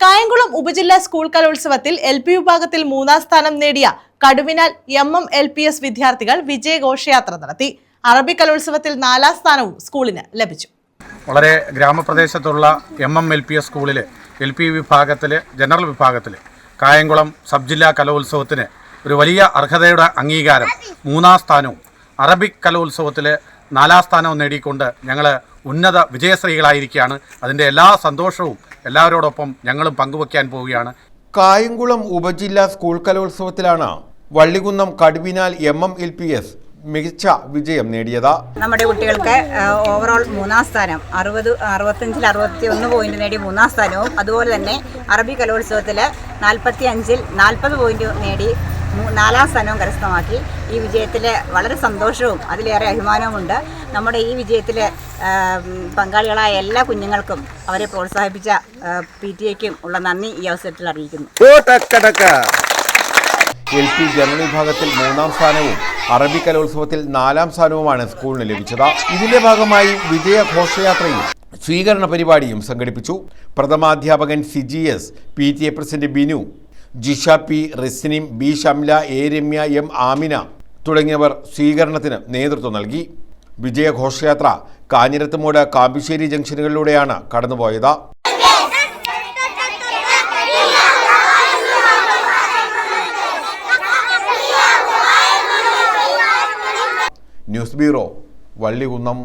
കായംകുളം ഉപജില്ലാ സ്കൂൾ കലോത്സവത്തിൽ LP വിഭാഗത്തിൽ 3ാം സ്ഥാനം നേടിയ കടുവിനാൽ MMLPS വിദ്യാർത്ഥികൾ വിജയഘോഷയാത്ര നടത്തി. അറബി കലോത്സവത്തിൽ 4ാം സ്ഥാനവും സ്കൂളിന് ലഭിച്ചു. വളരെ ഗ്രാമപ്രദേശത്തുള്ള MMLPS സ്കൂളിൽ LP വിഭാഗത്തിൽ ജനറൽ വിഭാഗത്തിൽ കായംകുളം സബ് ജില്ലാ കലോത്സവത്തിന് ഒരു വലിയ അർഹതയുടെ അംഗീകാരം 3ാം സ്ഥാനവും അറബിക് കലോത്സവത്തിൽ 4ാം സ്ഥാനവും നേടിക്കൊണ്ട് ഞങ്ങൾ ഉന്നത വിജയശ്രീകളായിരിക്കുകയാണ്. അതിൻ്റെ എല്ലാ സന്തോഷവും എല്ലാവരോടൊപ്പം ഞങ്ങളും പങ്കുവയ്ക്കാൻ പോവുകയാണ്. കായംകുളം ഉപജില്ലാ സ്കൂൾ കലോത്സവത്തിലാണ് വള്ളികുന്നം കടുവിനാൽ MMLPS മികച്ച വിജയം നേടിയത്. നമ്മുടെ കുട്ടികൾക്ക് ഓവറോൾ 3ാം സ്ഥാനം 65-ൽ 61 പോയിന്റ് നേടി 3ാം സ്ഥാനവും, അതുപോലെ തന്നെ അറബി കലോത്സവത്തിൽ 45-ൽ 40 പോയിന്റ് നേടി 4ാം സ്ഥാനവും കരസ്ഥമാക്കി. ഈ വിജയത്തിൽ വളരെ സന്തോഷവും അതിലേറെ അഭിമാനവുമുണ്ട്. നമ്മുടെ ഈ വിജയത്തിൽ പങ്കാളികളായ എല്ലാ കുഞ്ഞുങ്ങൾക്കും അവരെ പ്രോത്സാഹിപ്പിച്ച PTA-ക്കും ഉള്ള നന്ദി ഈ അവസരത്തിൽ അറിയിക്കുന്നു. LP ജനറൽ വിഭാഗത്തിൽ 3ാം സ്ഥാനവും അറബി കലോത്സവത്തിൽ 4ാം സ്ഥാനവുമാണ് സ്കൂളിന് ലഭിച്ചത്. ഇതിന്റെ ഭാഗമായി വിജയ ഘോഷയാത്രയും സ്വീകരണ പരിപാടിയും സംഘടിപ്പിച്ചു. പ്രഥമാധ്യാപകൻ CGS, PTA president Binu, Jisha P, റിസ്നിം, B Shamla, A Ramya, M Amina തുടങ്ങിയവർ സ്വീകരണത്തിന് നേതൃത്വം നൽകി. വിജയഘോഷയാത്ര കാഞ്ഞിരത്തുമൂട്, കാമ്പിശ്ശേരി ജംഗ്ഷനുകളിലൂടെയാണ് കടന്നുപോയത്. News bureau, Vallikunnam.